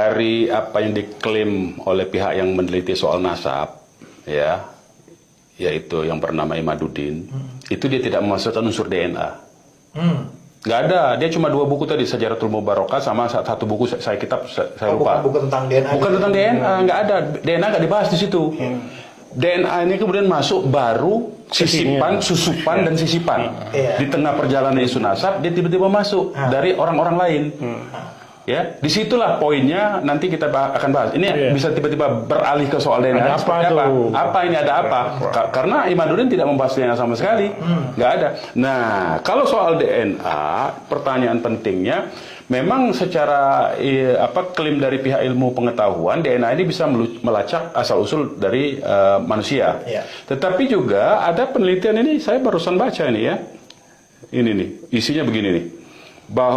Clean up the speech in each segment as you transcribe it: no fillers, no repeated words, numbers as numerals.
dari apa yang diklaim oleh pihak yang meneliti soal nasab, ya, yaitu yang bernama Imaduddin, itu dia tidak memasukkan unsur DNA. Nggak ada, dia cuma 2 buku tadi, Sejaratul Mubarakah sama satu buku saya lupa. Bukan tentang DNA. Bukan tentang DNA, nggak ada. DNA nggak dibahas di situ. DNA ini kemudian masuk baru sisipan, susupan, dan sisipan. Di tengah perjalanan isu nasab, dia tiba-tiba masuk dari orang-orang lain. Ya, disitulah poinnya. Nanti kita akan bahas. Ini bisa tiba-tiba beralih ke soal DNA. Ada apa itu? Apa ini ada apa? Karena Imaduddin tidak membahas DNA sama sekali, nggak ada. Nah, kalau soal DNA, pertanyaan pentingnya, memang secara klaim dari pihak ilmu pengetahuan, DNA ini bisa melacak asal usul dari manusia. Tetapi juga ada penelitian ini, saya barusan baca ini ya. Ini nih, isinya begini nih.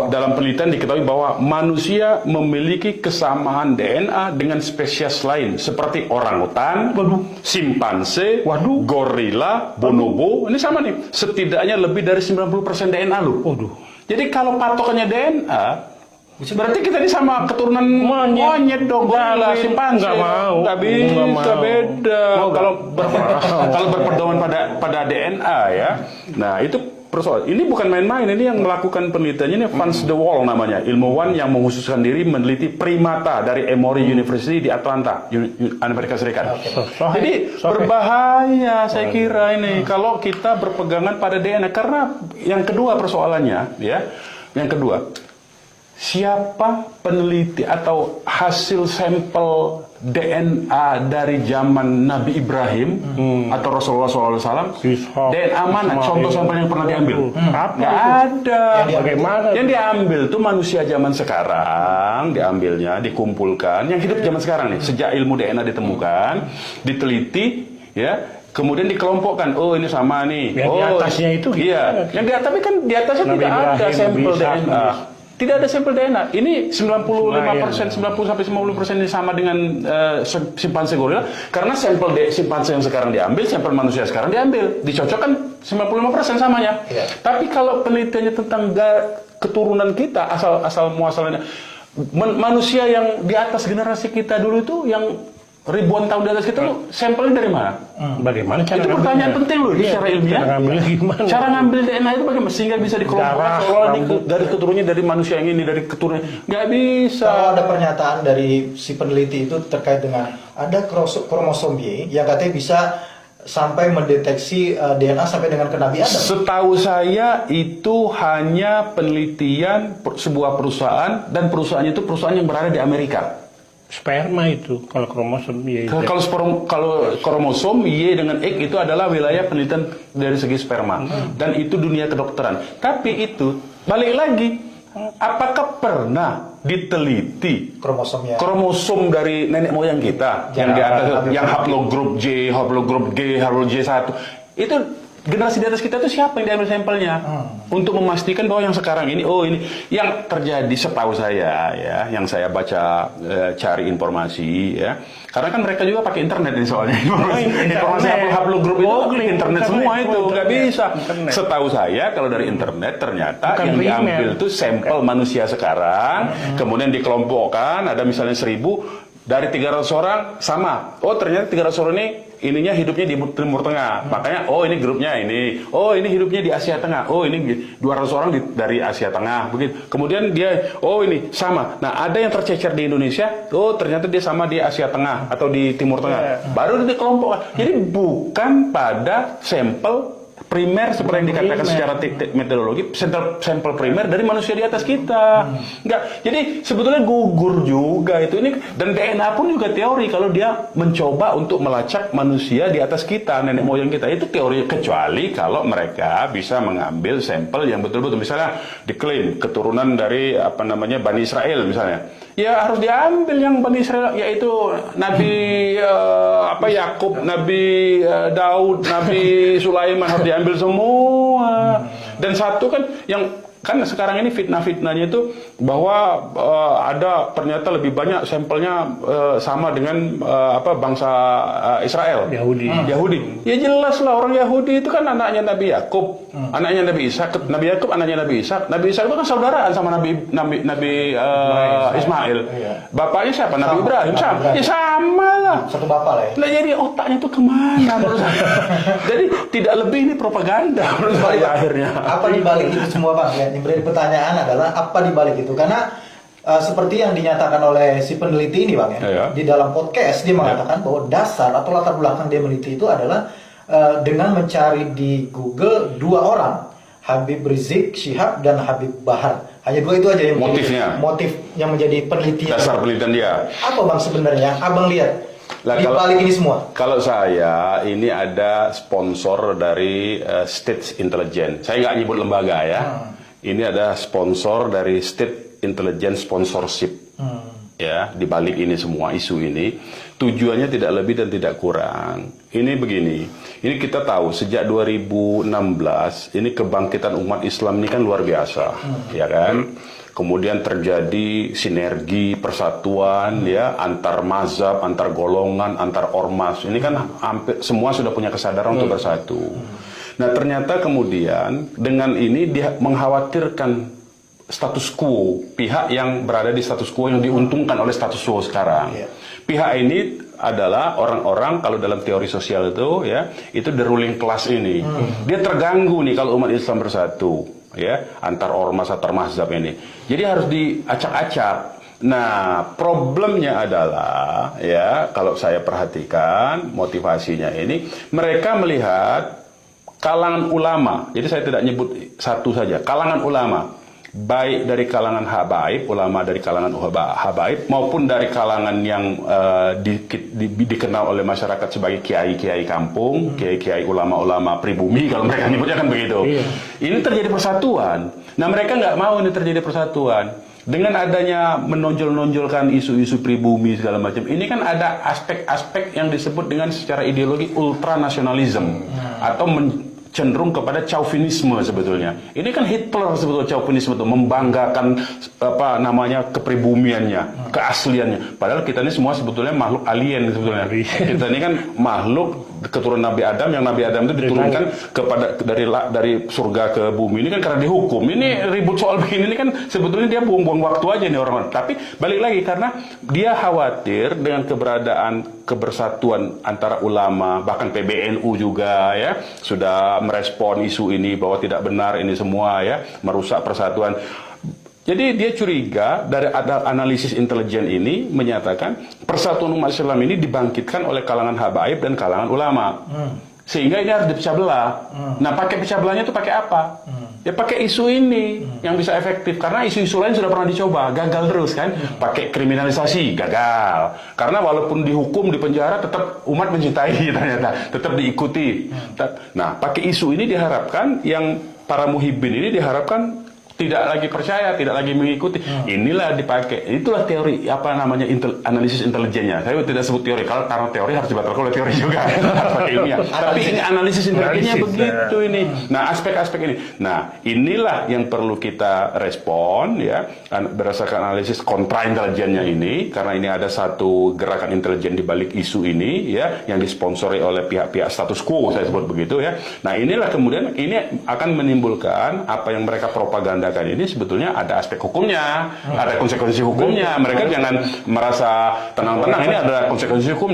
Dalam penelitian diketahui bahwa manusia memiliki kesamaan DNA dengan spesies lain seperti orangutan, simpanse, gorila, bonobo. Ini sama nih, setidaknya lebih dari 90% DNA loh. Jadi kalau patokannya DNA, berarti kita ini sama keturunan monyet dong, gorila, simpanse. Nggak mau. Nggak bisa, beda. Kalau berpedoman pada DNA ya. Nah itu persoalan. Ini bukan main-main, ini yang melakukan penelitiannya ini Vance de Waal namanya, ilmuwan yang mengkhususkan diri meneliti primata dari Emory University di Atlanta, Amerika Serikat. Jadi berbahaya saya kira ini kalau kita berpegangan pada DNA, karena yang kedua persoalannya ya, yang kedua, siapa peneliti atau hasil sampel DNA dari zaman Nabi Ibrahim atau Rasulullah SAW? DNA mana? Contoh sampel yang pernah diambil? Nggak ada. Yang diambil tuh manusia zaman sekarang, diambilnya, dikumpulkan, yang hidup zaman sekarang nih, sejak ilmu DNA ditemukan, diteliti, ya. Kemudian dikelompokkan, oh ini sama nih. Yang di atasnya itu? Iya. Yang di atas, tapi kan di atasnya tidak ada sampel DNA. Tidak ada sampel DNA. Ini 95%, 90-90% ini sama dengan simpanse gorila. Karena sampel simpanse yang sekarang diambil, sampel manusia sekarang diambil, dicocokkan 95% samanya. Tapi kalau penelitiannya tentang keturunan kita, asal muasalnya, manusia yang di atas generasi kita dulu itu, yang ribuan tahun di atas kita, lu sampelnya dari mana? Bagaimana cara itu pertanyaan penting loh secara ilmiah. Cara ngambil DNA itu bagaimana sehingga bisa dikelompokkan dari keturunannya, dari manusia yang ini, dari keturunan. Nggak bisa. Kalau ada pernyataan dari si peneliti itu terkait dengan ada kromosom Y yang katanya bisa sampai mendeteksi DNA sampai dengan ke Nabi Adam. Setahu saya itu hanya penelitian sebuah perusahaan, dan perusahaannya itu perusahaan yang berada di Amerika. Sperma itu, kalau kromosom Y. Kalau kromosom Y dengan X itu adalah wilayah penelitian dari segi sperma, dan itu dunia kedokteran. Tapi itu balik lagi, apakah pernah diteliti kromosom dari nenek moyang kita yang di atas, yang haplogrup J, haplogrup G, haplogrup J1 itu? Generasi di atas kita itu siapa yang diambil sampelnya untuk memastikan bahwa yang sekarang ini, oh ini yang terjadi. Setahu saya ya, yang saya baca, cari informasi ya, karena kan mereka juga pakai internet ini soalnya, informasi haplogrup itu internet semua itu nggak bisa. Setahu saya kalau dari internet ternyata yang diambil itu sampel manusia sekarang, kemudian dikelompokkan, ada misalnya 1000, dari 300 orang sama, oh ternyata 300 orang ini ininya hidupnya di Timur Tengah, makanya oh ini grupnya ini, oh ini hidupnya di Asia Tengah, oh ini 200 orang dari Asia Tengah, begitu. Kemudian dia, oh ini sama. Nah ada yang tercecer di Indonesia, oh ternyata dia sama di Asia Tengah atau di Timur Tengah, baru dikelompokkan. Jadi bukan pada sampel primer seperti yang dikatakan secara metodologi, sampel primer dari manusia di atas kita. Enggak. Jadi sebetulnya gugur juga itu ini, dan DNA pun juga teori kalau dia mencoba untuk melacak manusia di atas kita, nenek moyang kita, itu teori, kecuali kalau mereka bisa mengambil sampel yang betul-betul, misalnya diklaim keturunan dari Bani Israel misalnya. Ya harus diambil yang Bani Israel, yaitu Nabi Yakub, Nabi Daud, Nabi Sulaiman, harus diambil semua. Dan satu kan yang kan sekarang ini fitnah-fitnahnya itu bahwa ada ternyata lebih banyak sampelnya sama dengan bangsa Israel. Yahudi. Ya jelas lah, orang Yahudi itu kan anaknya Nabi Yakub, anaknya Nabi Ishak. Nabi Yakub anaknya Nabi Ishak. Nabi Ishak itu kan saudaraan sama Nabi Ismail. Bapaknya siapa? Nabi Ibrahim. Ya sama lah. Satu bapak lah ya. Nah, jadi otaknya itu kemana menurut saya? Jadi tidak lebih ini propaganda menurut saya akhirnya. Apa dibalik itu semua Bang? Ya, yang menjadi pertanyaan adalah apa dibalik itu? Karena seperti yang dinyatakan oleh si peneliti ini Bang ya, Iya. di dalam podcast dia mengatakan bahwa dasar atau latar belakang dia meneliti itu adalah dengan mencari di Google dua orang, Habib Rizik Syihab dan Habib Bahar. Hanya dua itu aja yang motif yang menjadi penelitian. Dasar penelitian dia. Apa Bang sebenarnya? Abang lihat Lah, di balik ini semua. Kalau saya ini ada sponsor dari State Intelligence. Saya nggak nyebut lembaga ya. Ini ada sponsor dari State Intelligence Sponsorship. Ya, di balik ini semua isu ini tujuannya tidak lebih dan tidak kurang. Ini begini. Ini kita tahu sejak 2016 ini kebangkitan umat Islam ini kan luar biasa, ya kan? Kemudian terjadi sinergi, persatuan, ya, antar mazhab, antar golongan, antar ormas. Ini kan hampir semua sudah punya kesadaran untuk bersatu. Nah, ternyata kemudian dengan ini dia mengkhawatirkan status quo, pihak yang berada di status quo yang diuntungkan oleh status quo sekarang. Pihak ini adalah orang-orang kalau dalam teori sosial itu, ya, itu the ruling class ini. Dia terganggu nih kalau umat Islam bersatu, ya, antar ormas, antar mazhab ini. Jadi harus diacak-acak. Nah, problemnya adalah, ya, kalau saya perhatikan motivasinya ini, mereka melihat kalangan ulama. Jadi saya tidak nyebut satu saja, kalangan ulama. Baik dari kalangan habaib, ulama dari kalangan habaib, maupun dari kalangan yang dikenal oleh masyarakat sebagai kiai-kiai kampung, kiai-kiai ulama-ulama pribumi, kalau mereka nyebutnya kan begitu. Ini terjadi persatuan. Nah, mereka nggak mau ini terjadi persatuan. Dengan adanya menonjol-nonjolkan isu-isu pribumi segala macam, ini kan ada aspek-aspek yang disebut dengan secara ideologi ultranasionalisme atau cenderung kepada chauvinisme sebetulnya. Ini kan Hitler sebetulnya chauvinisme itu membanggakan kepribumiannya, keasliannya. Padahal kita ini semua sebetulnya makhluk alien sebetulnya. Kita ini kan makhluk keturunan Nabi Adam, yang Nabi Adam itu diturunkan kepada dari surga ke bumi. Ini kan karena dihukum. Ini ribut soal begini ini kan sebetulnya dia buang-buang waktu aja nih orang-orang. Tapi balik lagi karena dia khawatir dengan kebersatuan antara ulama, bahkan PBNU juga ya sudah merespon isu ini bahwa tidak benar ini semua ya, merusak persatuan. Jadi dia curiga dari analisis intelijen ini menyatakan persatuan umat Islam ini dibangkitkan oleh kalangan habaib dan kalangan ulama. Sehingga ini harus dipecah belah. Nah, pakai pecah belahnya itu pakai apa? Ya pakai isu ini yang bisa efektif. Karena isu-isu lain sudah pernah dicoba, gagal terus kan. Pakai kriminalisasi, gagal. Karena walaupun dihukum, dipenjara, tetap umat mencintai ternyata. Tetap diikuti. Nah, pakai isu ini diharapkan yang para muhibbin ini diharapkan tidak lagi percaya, tidak lagi mengikuti. Inilah dipakai. Itulah teori analisis intelijennya. Saya tidak sebut teori karena teori harus dibatalkan oleh teori juga. Ilmiah. Tapi ini analisis intelijennya begitu ini. Nah, aspek-aspek ini. Nah, inilah yang perlu kita respon ya berdasarkan analisis kontra intelijennya ini, karena ini ada satu gerakan intelijen di balik isu ini ya yang disponsori oleh pihak-pihak status quo, saya sebut begitu ya. Nah, inilah kemudian ini akan menimbulkan apa yang mereka propaganda ini sebetulnya ada aspek hukumnya, ada konsekuensi hukumnya. Mereka jangan merasa tenang-tenang, ini ada konsekuensi hukumnya.